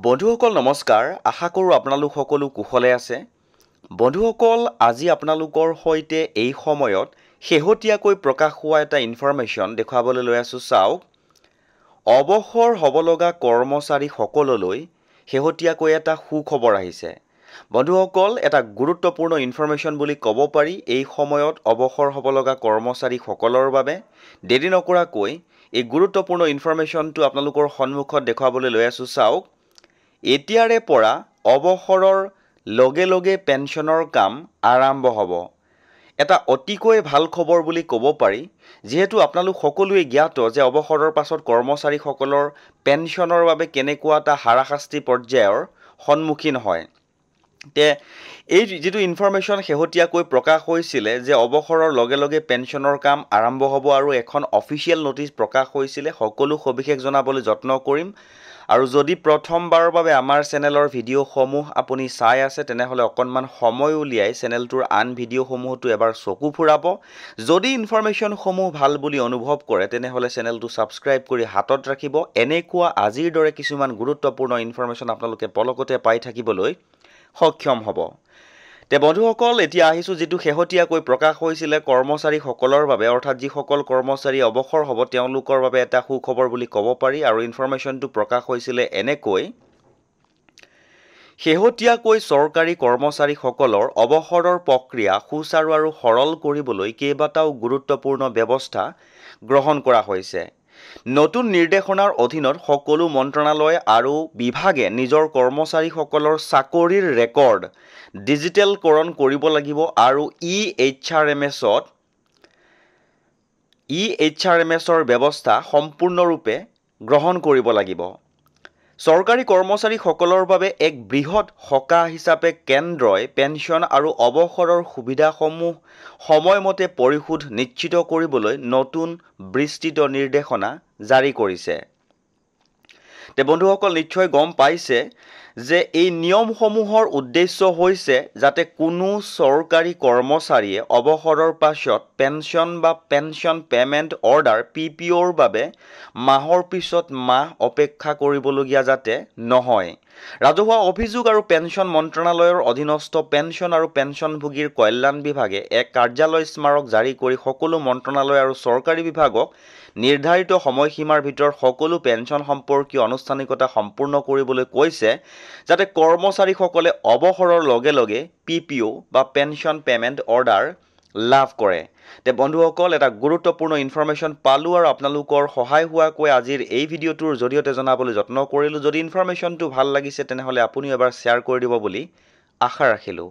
বন্ধুসকল নমস্কাৰ আশা কৰোঁ আপোনালোক সকলো কুশলে আছে বন্ধুসকল আজি আপোনালোকৰ সৈতে এই সময়ত শেহতীয়াকৈ প্ৰকাশ হোৱা এটা ইনফৰমেশ্যন দেখুৱাবলৈ লৈ আছো চাওক অৱসৰ হ'ব লগা কৰ্মচাৰী সকললৈ শেহতীয়াকৈ এটা সুখবৰ আহিছে বন্ধুসকল এটা গুৰুত্বপূৰ্ণ ইনফৰমেশ্যন বুলি ক'ব পাৰি এই সময়ত অৱসৰ হ'ব লগা কৰ্মচাৰী সকলৰ বাবে দেৰি নকৰাকৈ এই গুৰুত্বপূৰ্ণ ইনফৰমেশ্যনটো আপোনালোকৰ সন্মুখত দেখুৱাবলৈ লৈ আছো চাওক এতিয়াৰে পৰা অৱসৰৰ লগে লগে পেনশনৰ কাম আৰম্ভ হ'ব এটা অতিকৈ ভাল খবৰ বুলি ক'ব পাৰি যেহেতু আপোনালোক সকলোৱে জ্ঞাত যে অৱসৰৰ পাছত কৰ্মচাৰীসকলৰ পেনশনৰ বাবে কেনেকুৱা এটা হাৰাশাস্তি পৰ্যায়ৰ সন্মুখীন হয় তে এই যেটো ইনফৰমেশ্যন শেহতীয়াকৈ প্ৰকাশ হৈছিলে যে অৱসৰৰ লগে লগে পেনশনৰ কাম আৰম্ভ হ'ব আৰু এখন অফিচিয়েল নোটিছ প্ৰকাশ হৈছিলে সকলো সবিশেষ জনাবলৈ যত্ন কৰিম আৰু যদি প্ৰথমবাৰৰ বাবে আমাৰ চেনেলৰ ভিডিঅ'সমূহ আপুনি চাই আছে তেনেহলে অকনমান সময় উলিয়াই চেনেলটোৰ আন ভিডিঅ'সমূহটো এবাৰ চকু ফুৰাব যদি ইনফৰমেশ্যনসমূহ ভাল বুলি অনুভৱ কৰে তেনেহলে চেনেলটো সাবস্ক্ৰাইব কৰি হাতত ৰাখিব এনেকুৱা আজিৰ দৰে কিছুমান গুৰুত্বপূৰ্ণ ইনফৰমেশ্যন আপোনালোকে পলকতে পাই থাকিবলৈ সক্ষম হ'ব তে বন্ধুসকল এতিয়া আহিছো যেটো শেহতীয়াকৈ প্ৰকাশ হৈছিলে কৰ্মচাৰীসকলৰ বাবে অৰ্থাৎ যিসকল কৰ্মচাৰী অৱসৰ হ'ব তেওঁলোকৰ বাবে এটা সুখবৰ বুলি ক'ব পাৰি আৰু ইনফৰমেশ্যনটো প্ৰকাশ হৈছিলে এনেকৈ শেহতীয়াকৈ চৰকাৰী কৰ্মচাৰীসকলৰ অৱসৰৰ প্ৰক্ৰিয়া সুচাৰু আৰু সৰল কৰিবলৈ কেইবাটাও গুৰুত্বপূৰ্ণ ব্যৱস্থা গ্ৰহণ কৰা হৈছে নতুন নিৰ্দেশনাৰ অধীনত সকলো মন্ত্ৰণালয় আৰু বিভাগে নিজৰ কৰ্মচাৰীসকলৰ চাকৰিৰ ৰেকৰ্ড ডিজিটেলকৰণ কৰিব লাগিব আৰু EHRMSৰ ব্যৱস্থা সম্পূৰ্ণৰূপে গ্ৰহণ কৰিব লাগিব চৰকাৰী কৰ্মচাৰীসকলৰ বাবে এক বৃহৎ সকাহ হিচাপে কেন্দ্ৰই পেনশন আৰু অৱসৰৰ সুবিধাসমূহ সময়মতে পৰিশোধ নিশ্চিত কৰিবলৈ নতুন বিস্তৃত নিৰ্দেশনা জাৰি কৰিছে তে বন্ধুসকল নিশ্চয় গম পাইছে যে এই নিয়মসমূহৰ উদ্দেশ্য হৈছে যাতে কোনো চৰকাৰী কৰ্মচাৰীয়ে অৱসৰৰ পাছত পেনশন বা পেনশন পেমেন্ট অৰ্ডাৰ PPOৰ বাবে মাহৰ পিছত মাহ অপেক্ষা কৰিবলগীয়া যাতে নহয় ৰাজহুৱা অভিযোগ আৰু পেনশন মন্ত্ৰণালয়ৰ অধীনস্থ পেনশন আৰু পেনশনভোগীৰ কল্যাণ বিভাগে এক কাৰ্যালয় স্মাৰক জাৰি কৰি সকলো মন্ত্ৰণালয় আৰু চৰকাৰী বিভাগক নিৰ্ধাৰিত সময়সীমাৰ ভিতৰত সকলো পেনশন সম্পৰ্কীয় আনুষ্ঠানিকতা সম্পূৰ্ণ কৰিবলৈ কৈছে যাতে কৰ্মচাৰীসকলে অৱসৰৰ লগে লগে PPO বা পেনশন পেমেন্ট অৰ্ডাৰ লাভ কৰে তে বন্ধুসকল এটা গুৰুত্বপূৰ্ণ ইনফৰমেশ্যন পালো আৰু আপোনালোকৰ সহায় হোৱাকৈ আজিৰ এই ভিডিঅ'টোৰ জৰিয়তে জনাবলৈ যত্ন কৰিলো যদি ইনফৰমেশ্যনটো ভাল লাগিছে তেনেহলে আপুনি এবাৰ শেয়াৰ কৰি দিব বুলি আশা ৰাখিলো